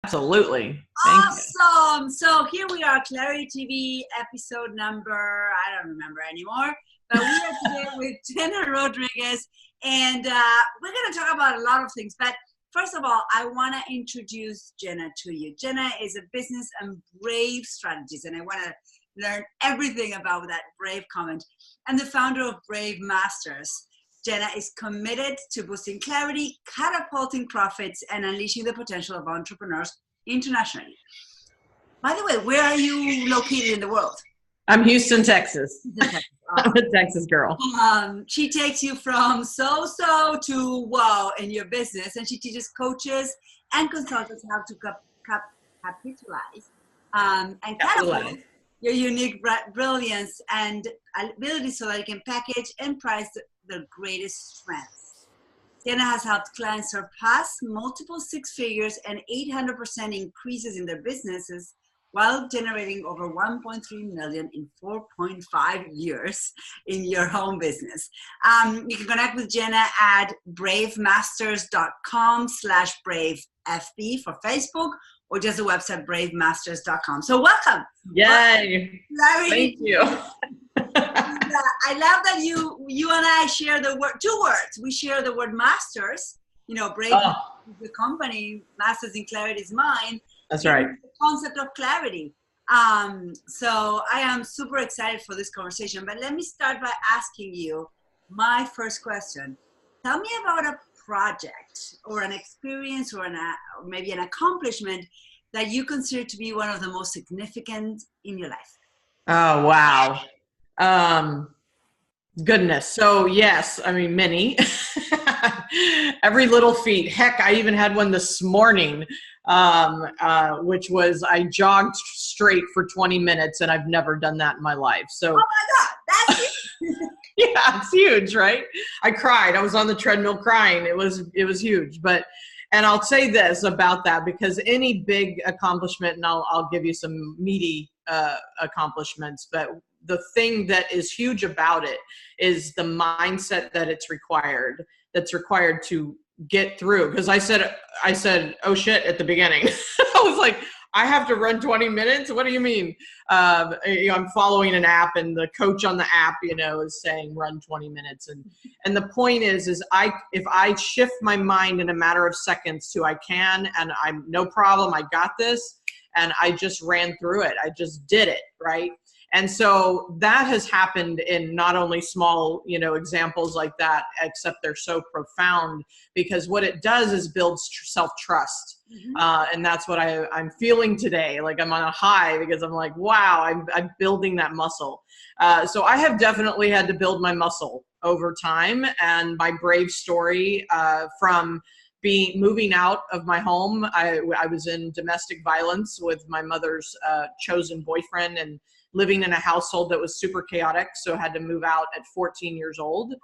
Absolutely. Thank you. Awesome. So here we are, Clarity TV episode number, I don't remember anymore, but we are today with Jena Rodriguez, and we're going to talk about a lot of things. But first of all, I want to introduce Jena to you. Jena is a business and brave strategist, and I want to learn everything about that brave comment. And the founder of Brave Masters. Jena is committed to boosting clarity, catapulting profits, and unleashing the potential of entrepreneurs internationally. By the way, where are you located in the world? I'm Houston, Texas. Awesome. I'm a Texas girl. She takes you from so-so to wow in your business, and she teaches coaches and consultants how to capitalize and catapult your unique brilliance and ability so that you can package and price their greatest strengths. Jena has helped clients surpass multiple six figures and 800% increases in their businesses while generating over 1.3 million in 4.5 years in your home business. You can connect with Jena at bravemasters.com/bravefb for Facebook, or just the website bravemasters.com. So welcome. Yay. Thank you. I love that you and I share the word, two words. We share the word masters. You know, Brave is the company, Masters in Clarity is mine. That's right. The concept of clarity. So I am super excited for this conversation. But let me start by asking you my first question. Tell me about a project or an experience or maybe an accomplishment that you consider to be one of the most significant in your life. Oh, wow. Goodness. So yes, I mean, many, every little feat. Heck, I even had one this morning, which was I jogged straight for 20 minutes, and I've never done that in my life. So, oh my God, that's huge. Yeah, it's huge, right? I cried. I was on the treadmill crying. It was huge. And I'll say this about that, because any big accomplishment, and I'll give you some meaty accomplishments, but the thing that is huge about it is the mindset that's required to get through. Because I said, oh shit, at the beginning. I was like, I have to run 20 minutes? What do you mean? I'm following an app, and the coach on the app, is saying run 20 minutes. And the point is if I shift my mind in a matter of seconds to I can, and I'm no problem, I got this, and I just ran through it. I just did it, right? And so that has happened in not only small, examples like that, except they're so profound, because what it does is builds self-trust. Mm-hmm. And that's what I'm feeling today. Like I'm on a high, because I'm like, wow, I'm building that muscle. So I have definitely had to build my muscle over time. And my brave story from moving out of my home, I was in domestic violence with my mother's chosen boyfriend, and living in a household that was super chaotic. So I had to move out at 14 years old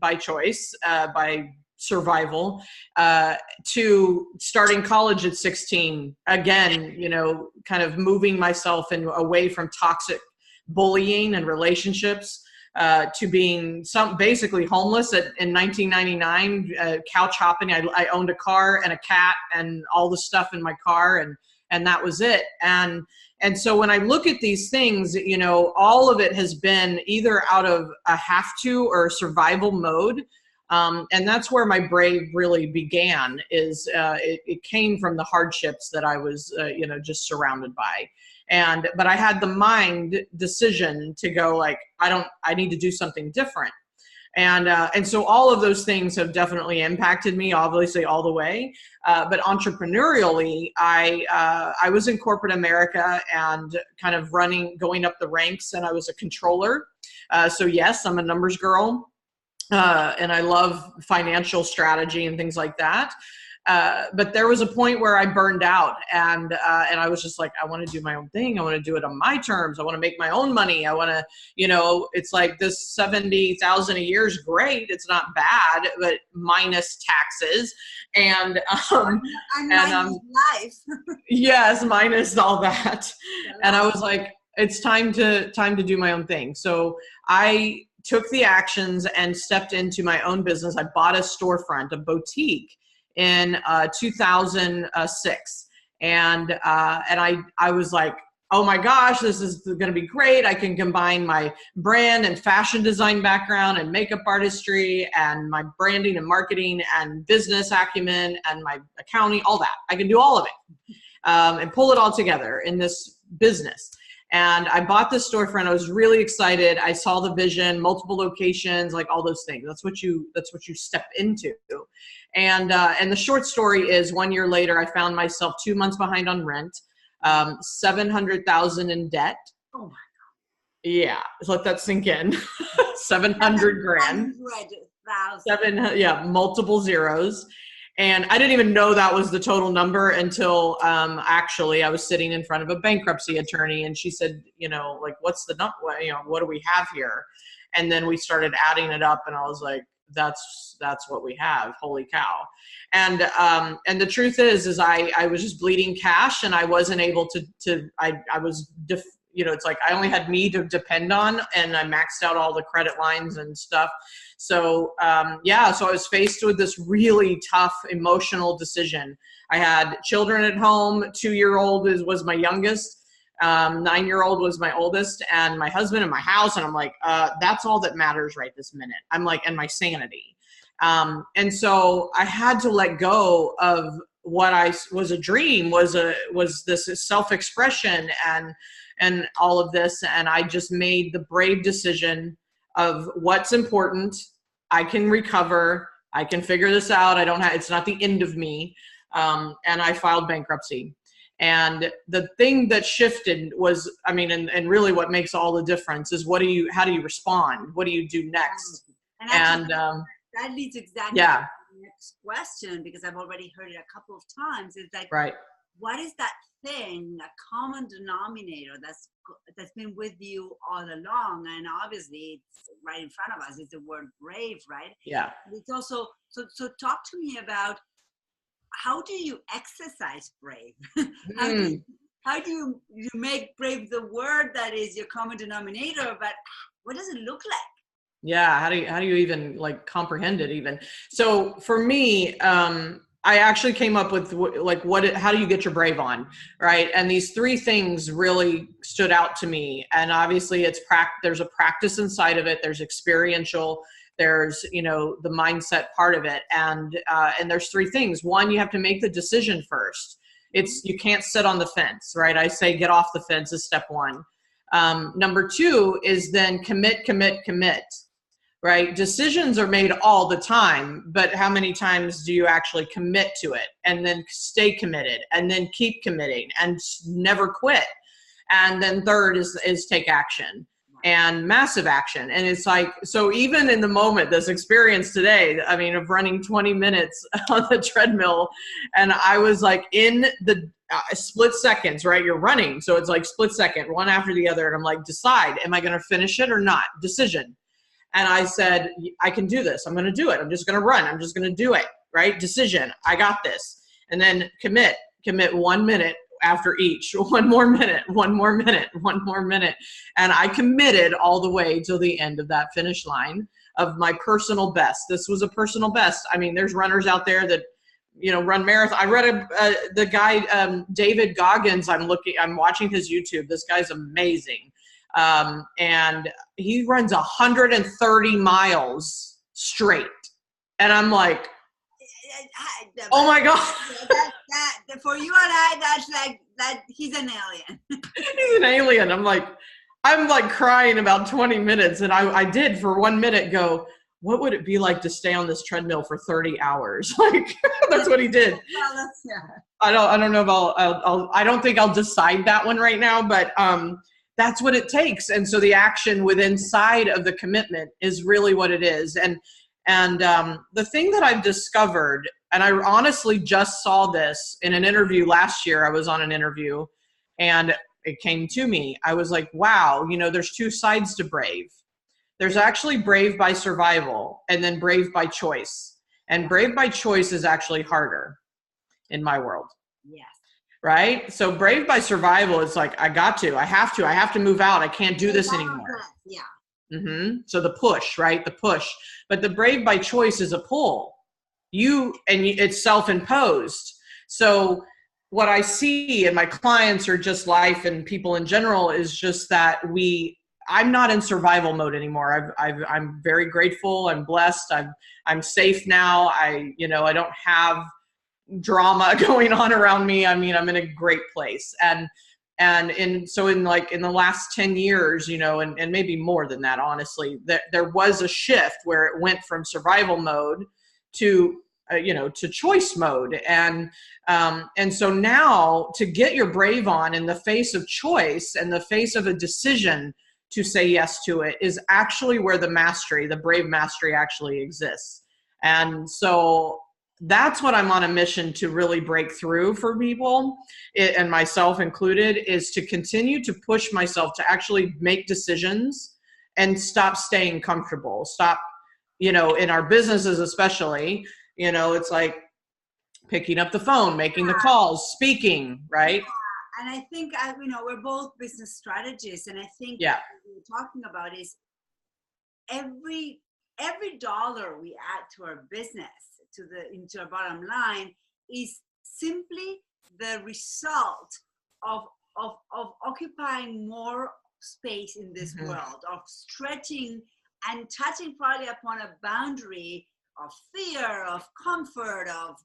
by choice, by survival, to starting college at 16. Again, kind of moving myself away from toxic bullying and relationships, to being basically homeless in 1999, couch hopping. I owned a car and a cat and all the stuff in my car, and that was it. And so when I look at these things, all of it has been either out of a have to or survival mode. And that's where my brave really began, it came from the hardships that I was, just surrounded by. But I had the decision to go like, I need to do something different. And so all of those things have definitely impacted me, obviously, all the way. But entrepreneurially, I was in corporate America and kind of going up the ranks, and I was a controller. So yes, I'm a numbers girl, and I love financial strategy and things like that. But there was a point where I burned out, and I was just like, I want to do my own thing. I want to do it on my terms. I want to make my own money. I want to, it's like this 70,000 a year is great. It's not bad, but minus taxes and life. Yes, minus all that. And I was like, it's time to do my own thing. So I took the actions and stepped into my own business. I bought a storefront, a boutique, in 2006. I was like, oh my gosh, this is going to be great. I can combine my brand and fashion design background and makeup artistry and my branding and marketing and business acumen and my accounting, all that. I can do all of it and pull it all together in this business. And I bought this storefront. I was really excited. I saw the vision, multiple locations, like all those things. That's what you step into. And the short story is 1 year later, I found myself 2 months behind on rent. 700,000 in debt. Oh my God. Yeah, let that sink in. 700 grand. 700,000. Multiple zeros. And I didn't even know that was the total number until actually I was sitting in front of a bankruptcy attorney, and she said, like, what's the number? What do we have here? And then we started adding it up, and I was like, that's what we have. Holy cow. And the truth is I was just bleeding cash, and I wasn't able it's like I only had me to depend on, and I maxed out all the credit lines and stuff. So, so I was faced with this really tough emotional decision. I had children at home. 2-year-old was my youngest. 9-year-old was my oldest, and my husband and my house. And I'm like, that's all that matters right this minute. I'm like, and my sanity. And so I had to let go of what was a dream, was this self-expression and all of this. And I just made the brave decision of what's important. I can recover. I can figure this out. It's not the end of me. And I filed bankruptcy. And the thing that shifted was, and really what makes all the difference is how do you respond? What do you do next? And that leads exactly to the next question, because I've already heard it a couple of times. Is like, right. What is that thing, that common denominator that's been with you all along? And obviously it's right in front of us. It's the word brave, right? Yeah. It's also, so talk to me about, how do you exercise brave? How do you make brave the word that is your common denominator, but what does it look like? Yeah. How do you even like comprehend it even? So for me, I actually came up with how do you get your brave on, right? And these 3 things really stood out to me. And obviously there's a practice inside of it. There's experiential, there's, the mindset part of it. And there's 3 things. One, you have to make the decision first. You can't sit on the fence, right? I say get off the fence is step 1. Number 2 is then commit, right? Decisions are made all the time, but how many times do you actually commit to it and then stay committed and then keep committing and never quit? And then third is take action, and massive action. And it's like, so even in the moment, this experience today, of running 20 minutes on the treadmill, and I was like in the split seconds, right? You're running. So it's like split second, one after the other. And I'm like, decide, am I going to finish it or not? Decision. And I said, I can do this. I'm going to do it. I'm just going to run. I'm just going to do it, right? Decision. I got this. And then commit 1 minute after each, 1 more minute, 1 more minute, 1 more minute. And I committed all the way till the end of that finish line of my personal best. This was a personal best. There's runners out there that, run marathon. I read the guy, David Goggins. I'm watching his YouTube. This guy's amazing. And he runs 130 miles straight. And I'm like, oh my God. That for you and I, that's like that. He's an alien. He's an alien. I'm like crying about 20 minutes. And I did for 1 minute go, what would it be like to stay on this treadmill for 30 hours? Like that's what he did. Well, I don't know if I don't think I'll decide that one right now, but, that's what it takes. And so the action within inside of the commitment is really what it is. And the thing that I've discovered, and I honestly just saw this in an interview last year. I was on an interview and it came to me. I was like, wow, there's 2 sides to brave. There's actually brave by survival and then brave by choice. And brave by choice is actually harder in my world. Yes. Right? So brave by survival is like, I have to move out. I can't do this anymore. Yeah. Mm-hmm. So the push, right? The push. But the brave by choice is a pull. It's self-imposed. So what I see in my clients or just life and people in general is just that I'm not in survival mode anymore. I'm very grateful. I'm blessed. I'm safe now. I don't have drama going on around me. I mean, I'm in a great place. So in the last 10 years, and maybe more than that, honestly, there was a shift where it went from survival mode to to choice mode. And so now to get your brave on in the face of choice and the face of a decision to say yes to it is actually where the brave mastery actually exists. And so that's what I'm on a mission to really break through for people, and myself included, is to continue to push myself to actually make decisions and stop staying comfortable. Stop, in our businesses especially, it's like picking up the phone, making the calls, speaking, right? Yeah. And I think, we're both business strategists. And I think yeah. what we're talking about is every dollar we add to our business, into our bottom line, is simply the result of occupying more space in this world, of stretching and touching probably upon a boundary of fear, of comfort, of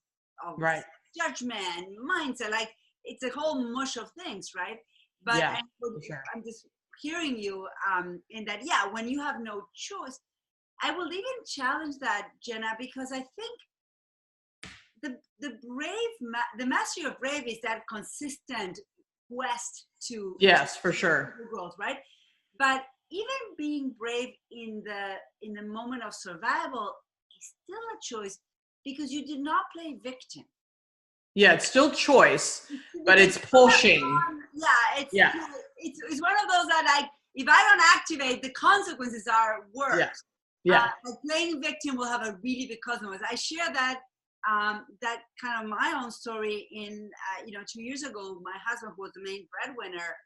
right. judgment, mindset. Like, it's a whole mush of things, right? But yeah, sure. I'm just hearing you in that, when you have no choice. I will even challenge that, Jena, because I think the mastery of brave is that consistent quest to yes, for sure, growth, right? But even being brave in the moment of survival is still a choice, because you did not play victim. Yeah, it's still choice, but it's pushing. It's one of those that, like, if I don't activate, the consequences are worse. Yeah. But playing victim will have a really big consequence. I share that kind of my own story in 2 years ago. My husband, who was the main breadwinner,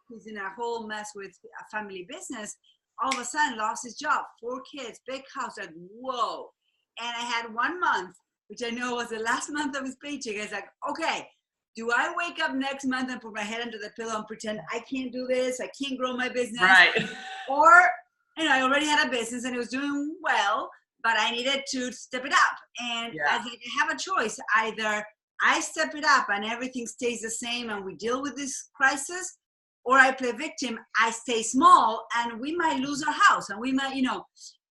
who's in a whole mess with a family business, all of a sudden lost his job, 4 kids, big house. Like, whoa. And I had 1 month, which I know was the last month of his paycheck. I was like, okay, do I wake up next month and put my head under the pillow and pretend I can't do this, I can't grow my business? Right. Or, I already had a business and it was doing well, but I needed to step it up. And I have a choice. Either I step it up and everything stays the same and we deal with this crisis, or I play victim, I stay small and we might lose our house, and we might,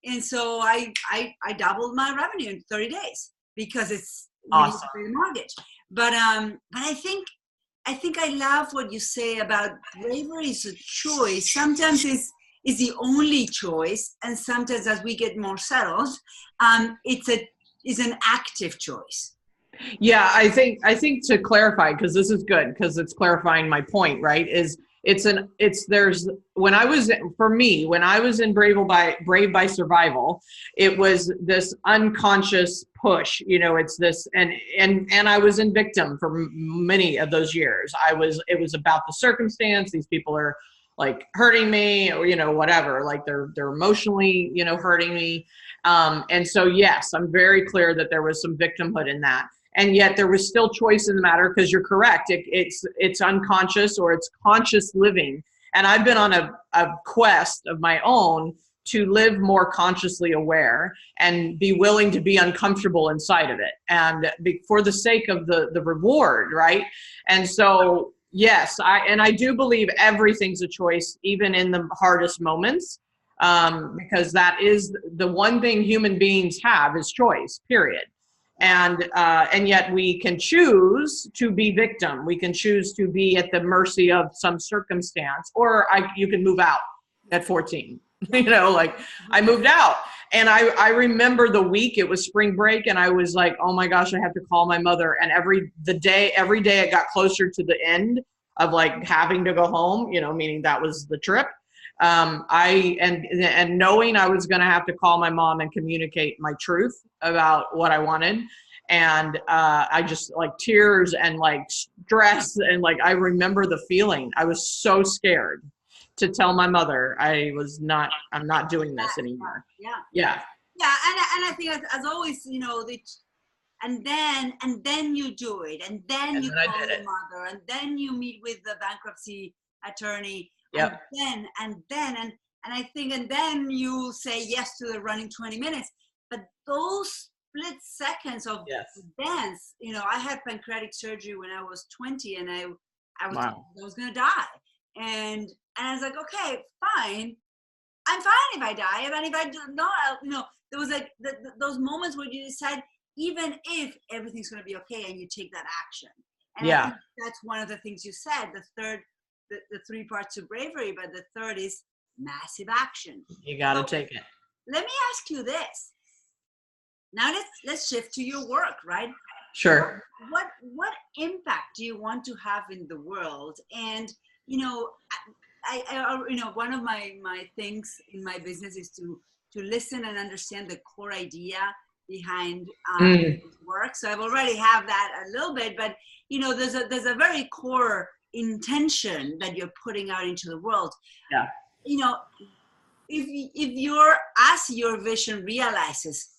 and so I doubled my revenue in 30 days because it's awesome. The mortgage. But I think I love what you say about bravery is a choice. Sometimes it's the only choice, and sometimes as we get more settled, it's an active choice. Yeah, I think to clarify, because this is good, because it's clarifying my point, right? When I was in Brave by Survival, it was this unconscious push, it's this, and I was in victim for many of those years. It was about the circumstance. These people are like hurting me, or, whatever, like they're emotionally, hurting me. And so, yes, I'm very clear that there was some victimhood in that. And yet there was still choice in the matter, because you're correct. It's unconscious, or it's conscious living. And I've been on a quest of my own to live more consciously aware and be willing to be uncomfortable inside of it, and for the sake of the reward, right? And so, yes, I do believe everything's a choice, even in the hardest moments, because that is the one thing human beings have, is choice, period. And yet we can choose to be victim. We can choose to be at the mercy of some circumstance, or you can move out at 14. Like I moved out, and I remember the week, it was spring break, and I was like, oh my gosh, I have to call my mother. And every day it got closer to the end of like having to go home, meaning that was the trip. And knowing I was going to have to call my mom and communicate my truth about what I wanted. And I just, like, tears and like stress, and like I remember the feeling. I was so scared to tell my mother I'm not doing this anymore. Yeah. And I think, as always, then you do it, and then And you then I call did the it. mother, and then you meet with the bankruptcy attorney, Yep. and I think, and then you say yes to the running 20 minutes. But those split seconds of Yes. dance, you know, I had pancreatic surgery when I was 20, and I was Wow. I was gonna die, and I was like, okay, fine, I'm fine if I die, and if I do not, you know, there was like those moments where you decide, even if everything's going to be okay, and you take that action. And I think that's one of the things you said. The third, the three parts of bravery, but the third is massive action. You got to So take it. let me ask you this. Now let's shift to your work, right? Sure. What impact do you want to have in the world? And you know, I you know, one of my things in my business is to listen and understand the core idea behind work. So I've already have that a little bit, but you know, there's a very core intention that you're putting out into the world. Yeah. You know, if you're, as your vision realizes,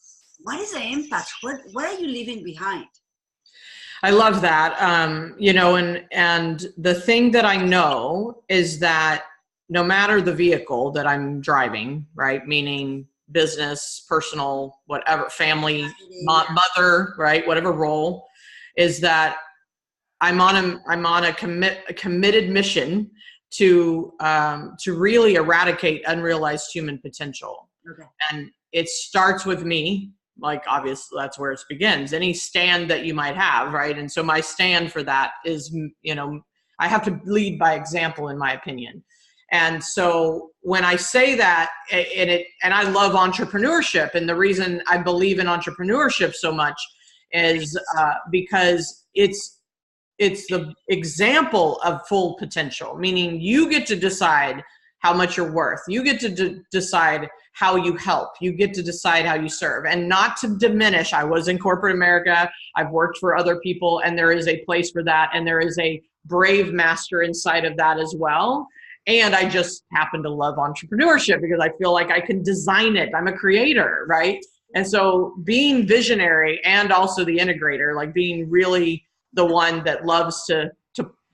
what is the impact? What are you leaving behind? I love that. You know, and the thing that I know is that no matter the vehicle that I'm driving, right, meaning business, personal, whatever, family, mother, right, whatever role, is that I'm on a committed mission to really eradicate unrealized human potential. Okay. And it starts with me. Like, obviously that's where it begins. Any stand that you might have, right? And so my stand for that is, you know, I have to lead by example, in my opinion. And so when I say that, and I love entrepreneurship, and the reason I believe in entrepreneurship so much is because it's the example of full potential, meaning you get to decide how much you're worth. You get to decide how you help. You get to decide how you serve. And not to diminish, I was in corporate America, I've worked for other people, and there is a place for that, and there is a brave master inside of that as well. And I just happen to love entrepreneurship because I feel like I can design it. I'm a creator, right? And so being visionary and also the integrator, like being really the one that loves to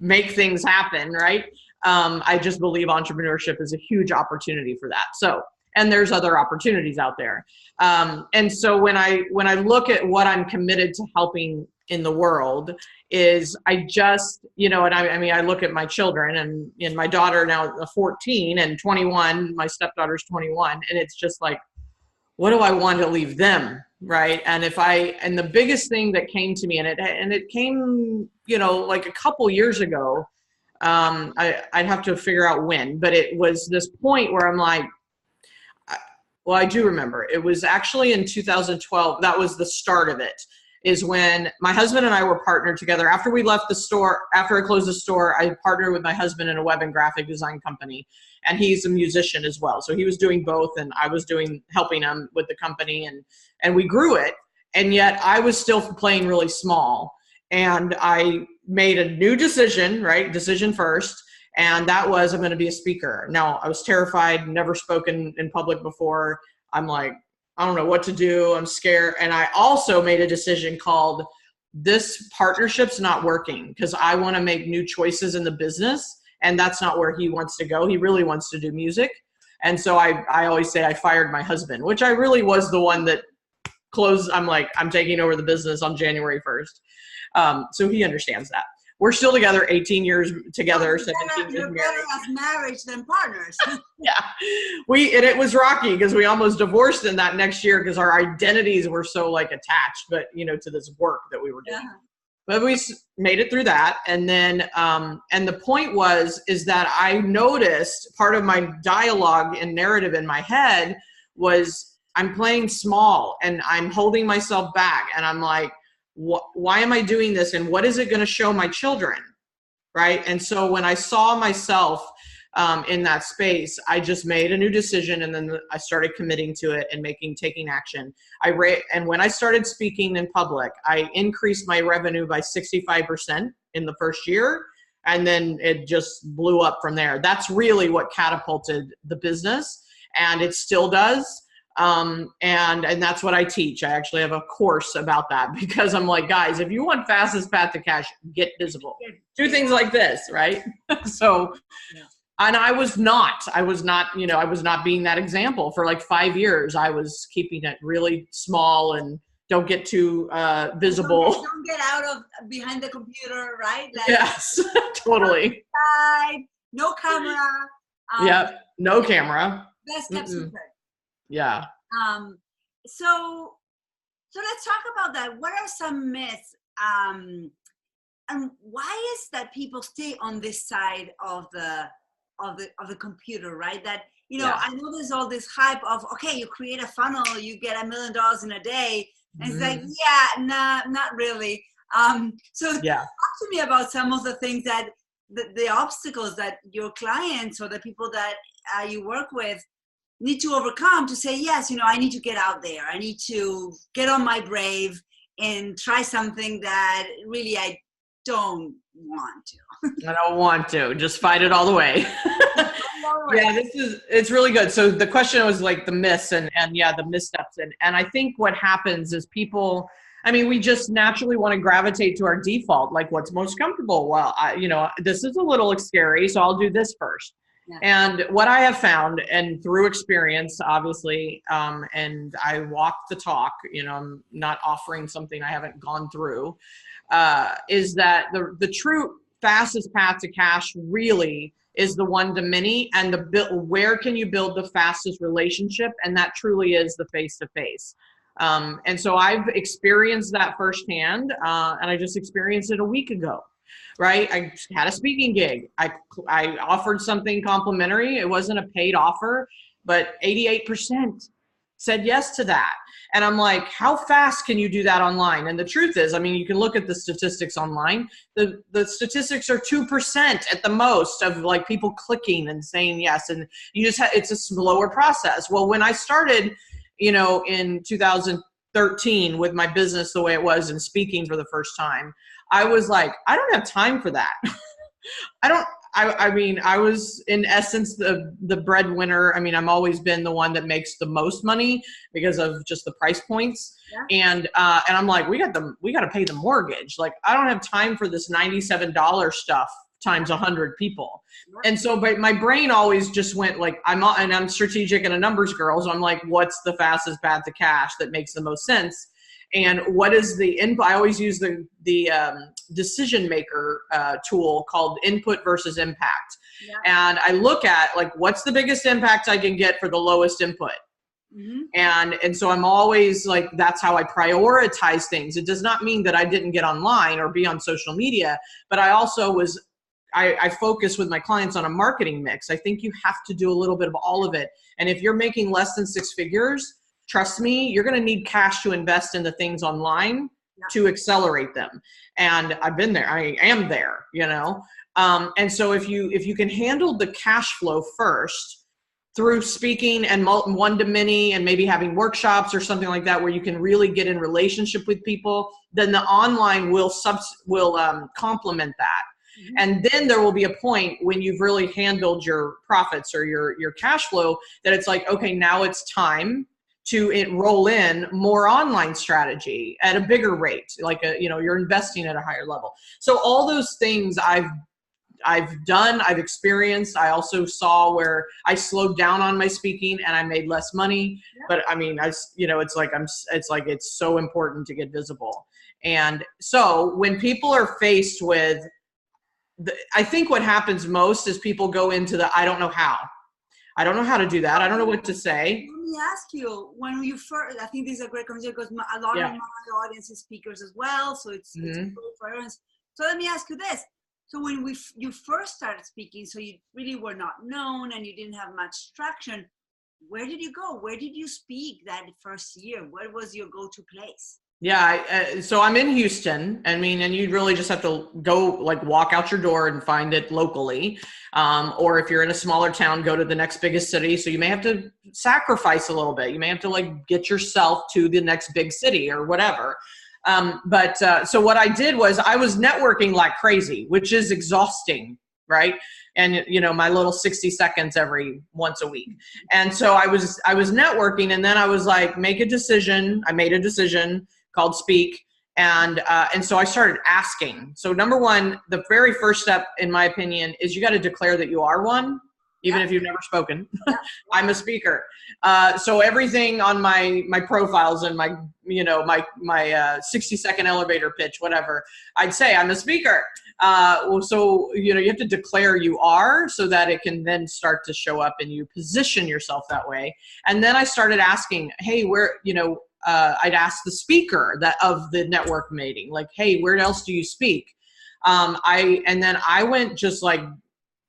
make things happen, right? I just believe entrepreneurship is a huge opportunity for that. So, and there's other opportunities out there. And so when I look at what I'm committed to helping in the world is I just, you know, and I mean, I look at my children and my daughter now 14 and 21, my stepdaughter's 21. And it's just like, what do I want to leave them? Right. And and the biggest thing that came to me, and it came, you know, like a couple years ago, I'd have to figure out when, but it was this point where I'm like, well, I do remember. It was actually in 2012. That was the start of it, is when my husband and I were partnered together. After we left the store, after I closed the store, I partnered with my husband in a web and graphic design company. And he's a musician as well. So he was doing both, and I was helping him with the company, and we grew it. And yet I was still playing really small. And I made a new decision, right? Decision first. And that was, I'm going to be a speaker. Now, I was terrified, never spoken in public before. I'm like, I don't know what to do. I'm scared. And I also made a decision called, this partnership's not working because I want to make new choices in the business. And that's not where he wants to go. He really wants to do music. And so I always say I fired my husband, which I really was the one that closed. I'm like, I'm taking over the business on January 1st. So he understands that. We're still together, 18 years together, 17 years married. Better as marriage than partners. Yeah. And it was rocky because we almost divorced in that next year because our identities were so like attached, but you know, to this work that we were doing. Yeah. But we made it through that. And then, and the point is that I noticed part of my dialogue and narrative in my head was I'm playing small and I'm holding myself back. And I'm like, why am I doing this? And what is it going to show my children? Right. And so when I saw myself in that space, I just made a new decision. And then I started committing to it and taking action. And when I started speaking in public, I increased my revenue by 65% in the first year. And then it just blew up from there. That's really what catapulted the business. And it still does. And that's what I teach. I actually have a course about that because I'm like, guys, if you want fastest path to cash, get visible. Do things like this, right? So, and I was not, you know, I was not being that example for like 5 years. I was keeping it really small and don't get too visible. Don't get out of behind the computer, right? Like, yes, totally. No camera. Yep, no camera. Best kept secret. Yeah. So let's talk about that. What are some myths? And why is that people stay on this side of the computer, right? That, you know, I know there's all this hype of, okay, you create a funnel, you get $1 million in a day. And it's like, nah, not really. So talk to me about some of the things that the obstacles that your clients or the people that you work with need to overcome to say, yes, you know, I need to get out there. I need to get on my brave and try something that really I don't want to. I don't want to. Just fight it all the way. Yeah, it's really good. So the question was like the myths and the missteps. And I think what happens is people, I mean, we just naturally want to gravitate to our default, like what's most comfortable. Well, you know, this is a little scary, so I'll do this first. Yeah. And what I have found, and through experience, obviously, and I walk the talk, you know, I'm not offering something I haven't gone through, is that the true fastest path to cash really is the one-to-many, and where can you build the fastest relationship, and that truly is the face-to-face. And so I've experienced that firsthand, and I just experienced it a week ago. Right? I had a speaking gig. I offered something complimentary. It wasn't a paid offer, but 88% said yes to that. And I'm like, how fast can you do that online? And the truth is, I mean, you can look at the statistics online. The statistics are 2% at the most of like people clicking and saying yes. And you just it's a slower process. Well, when I started, you know, in 2013 with my business the way it was and speaking for the first time, I was like, I don't have time for that. I mean, I was in essence the breadwinner. I mean, I'm always been the one that makes the most money because of just the price points. Yeah. And I'm like, we got to pay the mortgage. Like, I don't have time for this $97 stuff times 100 people. And so, but my brain always just went like, I'm strategic and a numbers girl. So I'm like, what's the fastest path to cash that makes the most sense? And what is the input? I always use the decision maker tool called input versus impact. Yeah. And I look at like, what's the biggest impact I can get for the lowest input? Mm-hmm. And so I'm always like, that's how I prioritize things. It does not mean that I didn't get online or be on social media, but I also I focus with my clients on a marketing mix. I think you have to do a little bit of all of it. And if you're making less than 6 figures, trust me, you're going to need cash to invest in the things online to accelerate them. And I've been there. I am there, you know? And so if you can handle the cash flow first through speaking and one-to-many and maybe having workshops or something like that, where you can really get in relationship with people, then the online will complement that. Mm-hmm. And then there will be a point when you've really handled your profits or your cash flow that it's like, okay, now it's time to roll in more online strategy at a bigger rate, like you're investing at a higher level. So all those things I've done, I've experienced. I also saw where I slowed down on my speaking and I made less money. Yeah. But I mean, it's so important to get visible. And so when people are faced with, I think what happens most is people go into I don't know how. I don't know how to do that. I don't know what to say. Let me ask you, when you first, I think this is a great conversation because a lot of my audience is speakers as well. So it's great for everyone. So let me ask you this. So when you first started speaking, so you really were not known and you didn't have much traction, where did you go? Where did you speak that first year? Where was your go-to place? Yeah, so I'm in Houston. I mean, and you really just have to go, like, walk out your door and find it locally. Or if you're in a smaller town, go to the next biggest city. So you may have to sacrifice a little bit. You may have to, like, get yourself to the next big city or whatever. So what I did was I was networking like crazy, which is exhausting, right? And, you know, my little 60 seconds every once a week. And so I was networking, and then I was like, make a decision. I made a decision called Speak. And so I started asking. So number one, the very first step, in my opinion, is you got to declare that you are one, even if you've never spoken. I'm a speaker. So everything on my profiles and my, you know, my 60-second elevator pitch, whatever, I'd say I'm a speaker. So, you know, you have to declare you are, so that it can then start to show up and you position yourself that way. And then I started asking, hey, where, you know, I'd ask the speaker of the network meeting, like, hey, where else do you speak? And then I went just like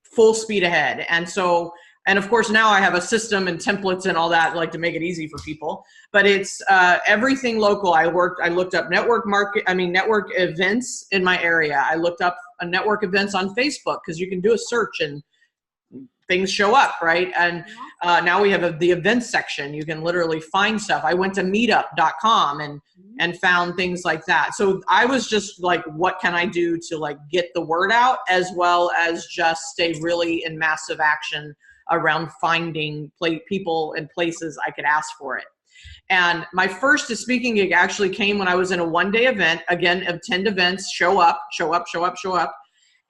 full speed ahead. And so, and of course now I have a system and templates and all that, like, to make it easy for people, but it's everything local. I looked up network events in my area. I looked up network events on Facebook, because you can do a search and things show up, right? And now we have the events section. You can literally find stuff. I went to meetup.com and found things like that. So I was just like, what can I do to like get the word out, as well as just stay really in massive action around finding people and places I could ask for it. And my first speaking gig actually came when I was in a one-day event. Again, attend events, show up.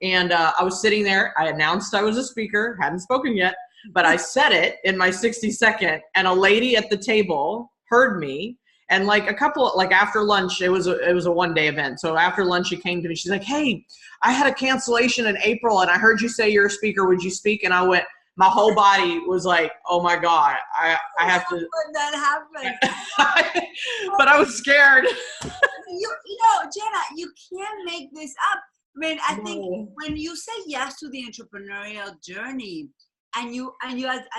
And I was sitting there. I announced I was a speaker, hadn't spoken yet, but I said it in my 60-second, and a lady at the table heard me. And like after lunch, it was a one-day event. So after lunch, she came to me. She's like, hey, I had a cancellation in April, and I heard you say you're a speaker. Would you speak? And I went, my whole body was like, oh my God, I have to. When that happened. But I was scared. You know, Jena, you can't make this up. I mean, I think when you say yes to the entrepreneurial journey, I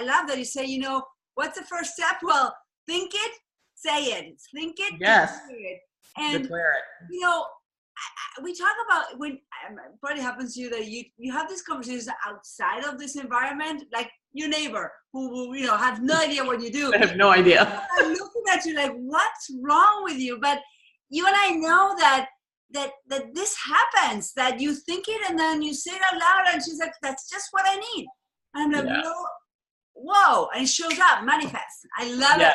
love that you say, you know, what's the first step? Well, think it, say it. Think it, yes. declare it. And, declare it. You know, we talk about when probably happens to you that you have these conversations outside of this environment, like your neighbor who you know have no idea what you do. I have no idea. I'm looking at you like, what's wrong with you? But you and I know that this happens, that you think it and then you say it out loud, and she's like, that's just what I need. And I'm like, whoa, and it shows up, manifests. I love it.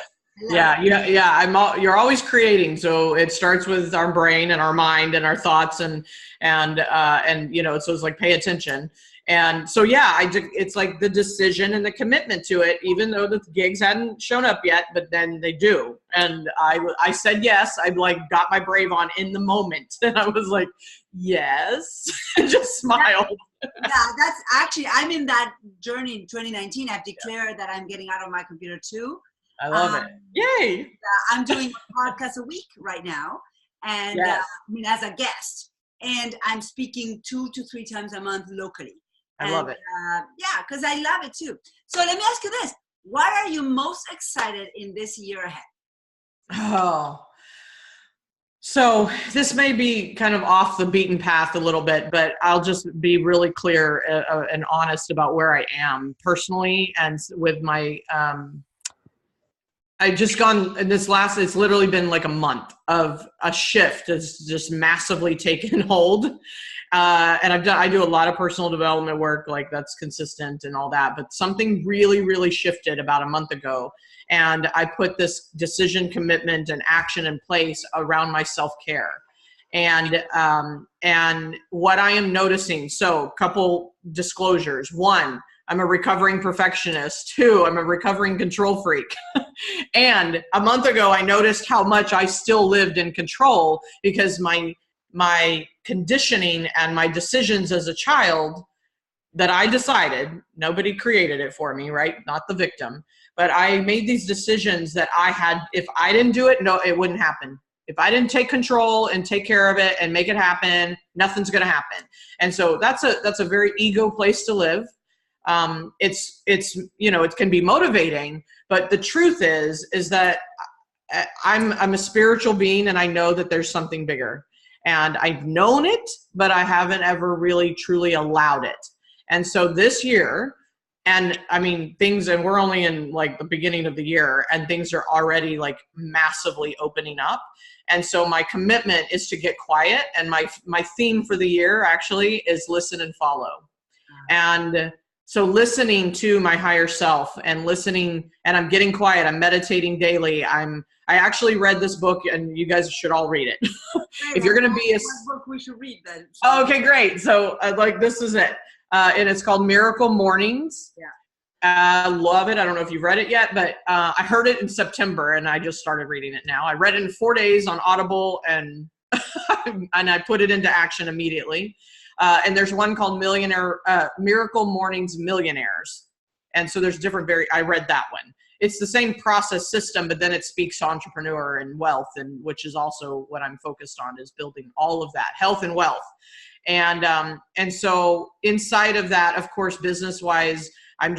You're always creating. So it starts with our brain and our mind and our thoughts and you know, so it's like, pay attention. And so, it's like the decision and the commitment to it, even though the gigs hadn't shown up yet, but then they do. And I said yes. I like got my brave on in the moment, and I was like, yes, just smiled. That's actually, I'm in that journey in 2019. I've declared that I'm getting out of my computer too. I love it. Yay. I'm doing a podcast a week right now, and I mean, as a guest, and I'm speaking 2 to 3 times a month locally. I love it. Because I love it too. So let me ask you this. What are you most excited in this year ahead? Oh, so this may be kind of off the beaten path a little bit, but I'll just be really clear and honest about where I am personally and with my, I just gone, and it's literally been like a month of a shift that's just massively taken hold. And I do a lot of personal development work, like that's consistent and all that, but something really, really shifted about a month ago. And I put this decision, commitment, and action in place around my self-care. And what I am noticing, so couple disclosures. 1, I'm a recovering perfectionist. 2, I'm a recovering control freak. And a month ago, I noticed how much I still lived in control because my conditioning and my decisions as a child that I decided, nobody created it for me, right? Not the victim, but I made these decisions that I had, if I didn't do it, no, it wouldn't happen. If I didn't take control and take care of it and make it happen, nothing's going to happen. And so that's a very ego place to live. It's, you know, it can be motivating, but the truth is that I'm a spiritual being, and I know that there's something bigger. And I've known it, but I haven't ever really truly allowed it. And so this year, and I mean, and we're only in like the beginning of the year, and things are already like massively opening up. And so my commitment is to get quiet. And my theme for the year actually is listen and follow. And so listening to my higher self and listening, and I'm getting quiet, I'm meditating daily. I actually read this book, and you guys should all read it. If you're going to be what book we should read then? Oh, okay, great. So like, this is it. And it's called Miracle Mornings. Yeah. I love it. I don't know if you've read it yet, but I heard it in September and I just started reading it now. I read it in 4 days on Audible, and and I put it into action immediately. And there's one called Miracle Mornings Millionaires. And so there's different, I read that one. It's the same process system, but then it speaks to entrepreneur and wealth, and which is also what I'm focused on, is building all of that, health and wealth. And so inside of that, of course, business wise, I'm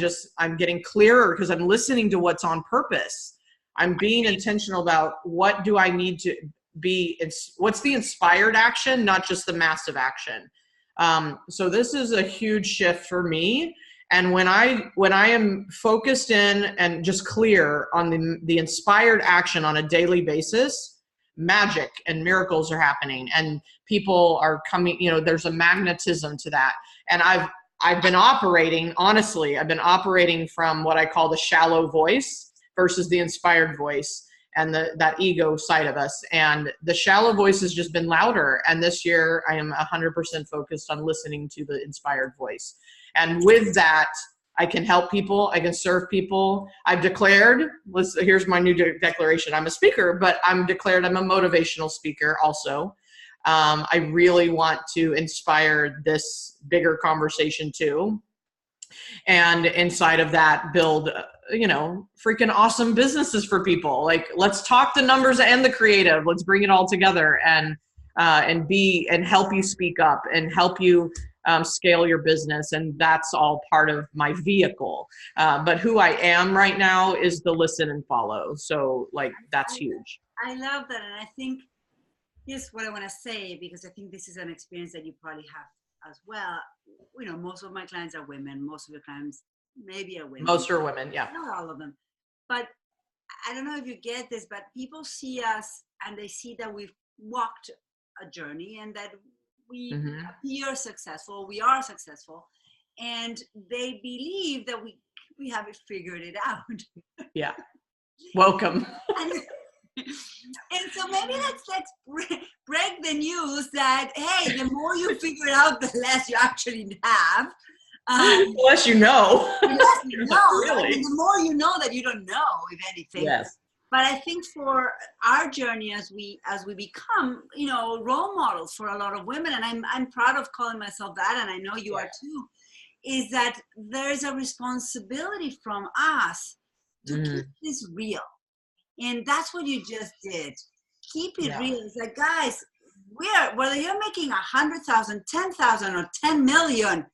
getting clearer because I'm listening to what's on purpose. I'm being intentional about what do I need to be, what's the inspired action, not just the massive action. So this is a huge shift for me. And when I am focused in and just clear on the inspired action on a daily basis, magic and miracles are happening, and people are coming, there's a magnetism to that. And I've been operating, honestly, I've been operating from what I call the shallow voice versus the inspired voice and that ego side of us. And the shallow voice has just been louder. And this year I am 100% focused on listening to the inspired voice. And with that, I can help people. I can serve people. I've declared, here's my new declaration. I'm a speaker, but I'm declared I'm a motivational speaker also. I really want to inspire this bigger conversation too. And inside of that, build, freaking awesome businesses for people. Like, let's talk the numbers and the creative. Let's bring it all together and help you speak up and help you scale your business. And that's all part of my vehicle. But who I am right now is the listen and follow. So like, that's huge. I love that. And I think here's what I want to say, because I think this is an experience that you probably have as well. Most of my clients are women. Most of your clients maybe are women. Most are women, yeah. Not all of them. But I don't know if you get this, but people see us and they see that we've walked a journey and that we appear successful, we are successful, and they believe that we have figured it out. Yeah. Welcome. And so maybe let's break the news that, hey, the more you figure it out, the less you actually have. The less you know. The less you know. Really? I mean, the more you know that you don't know, if anything. Yes. But I think for our journey as we become, role models for a lot of women, and I'm proud of calling myself that, and I know you are too, is that there's a responsibility from us to keep this real. And that's what you just did. Keep it real. It's like, guys, whether you're making 100,000, 10,000, or 10 million,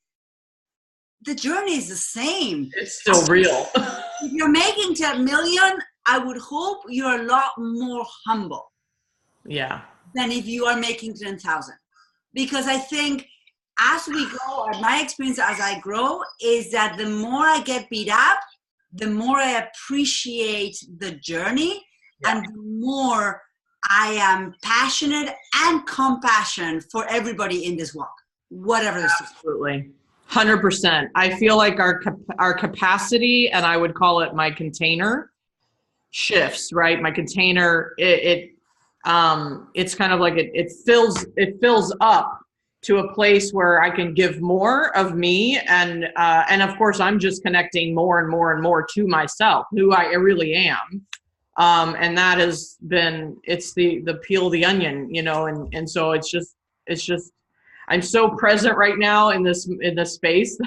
the journey is the same. It's still real. If you're making 10 million, I would hope you're a lot more humble. Yeah. Than if you are making 10,000. Because I think as we grow, or my experience as I grow, is that the more I get beat up, the more I appreciate the journey, and the more I am passionate and compassionate for everybody in this walk, whatever this is. Absolutely. 100%. I feel like our capacity, and I would call it my container, shifts, right? My container, it's kind of like it fills up to a place where I can give more of me. And of course, I'm just connecting more and more and more to myself, who I really am. And that has been, it's the peel of the onion, and so it's just, I'm so present right now in this space.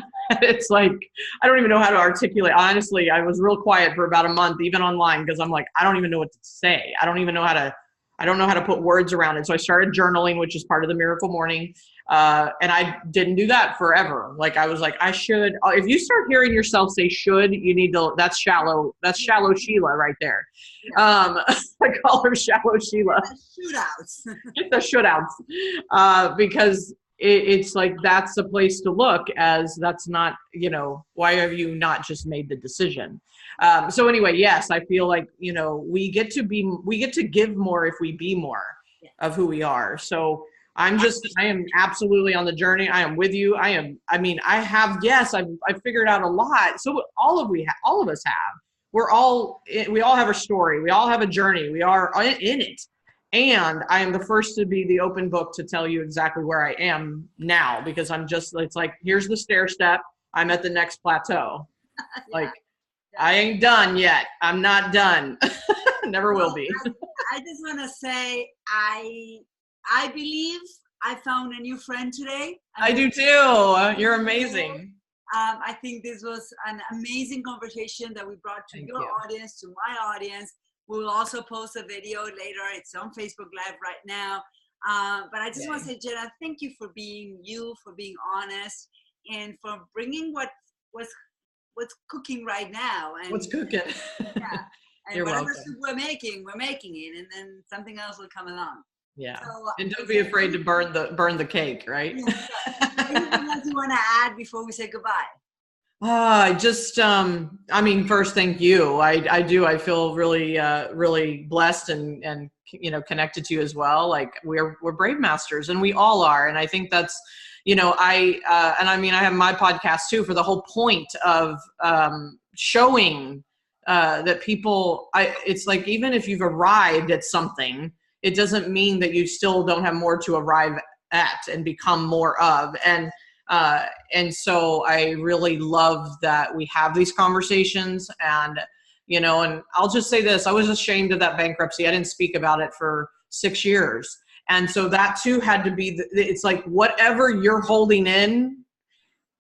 It's like, I don't even know how to articulate. Honestly, I was real quiet for about a month, even online, because I'm like, I don't even know what to say. I don't know how to put words around it. So I started journaling, which is part of the Miracle Morning. And I didn't do that forever. Like, I was like, I should. If you start hearing yourself say should, you need to, that's shallow Sheila right there. I call her shallow Sheila. Shootouts. Get the shootouts. Because it's like, that's the place to look, as that's not, why have you not just made the decision? So anyway, yes, I feel like, we get to give more if we be more of who we are. So I am absolutely on the journey. I am with you. I've figured out a lot. So all of us have. We all have a story. We all have a journey. We are in it. And I am the first to be the open book to tell you exactly where I am now, because it's like, here's the stair step. I'm at the next plateau. Yeah. Like, I ain't done yet. I'm not done. Never will be. I just want to say, I believe I found a new friend today. I do too. You're amazing. I think this was an amazing conversation that we brought to your audience, to my audience. We will also post a video later. It's on Facebook Live right now. But I just want to say, Jena, thank you for being you, for being honest, and for bringing what's cooking right now. And what's cooking? Yeah. And You're whatever welcome. soup we're making it, and then something else will come along. Yeah. So, and don't be afraid to burn the cake, right? Anything else you want to add before we say goodbye? First, thank you. I feel really, really blessed and connected to you as well. Like we're Brave Masters, and we all are. And I think that's, I have my podcast too, for the whole point of showing that people, it's like, even if you've arrived at something, it doesn't mean that you still don't have more to arrive at and become more of. And so I really love that we have these conversations, and I'll just say this, I was ashamed of that bankruptcy. I didn't speak about it for 6 years. And so that too had to be, it's like, whatever you're holding in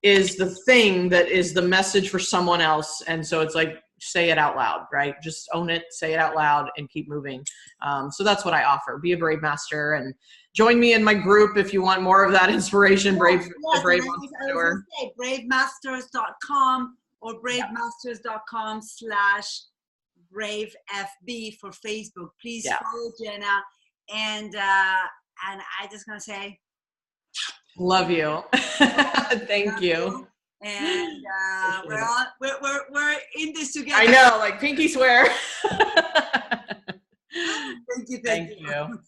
is the thing that is the message for someone else. And so it's like, say it out loud, right? Just own it, say it out loud, and keep moving. So that's what I offer. Be a Brave Master, and join me in my group if you want more of that inspiration. Brave Entrepreneur. Bravemasters.com or bravemasters.com/bravefb for Facebook. Please follow Jena, and I just gonna say, love you. Thank you. And we're in this together. I know, like pinky swear. Thank you. Thank you.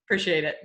Appreciate it.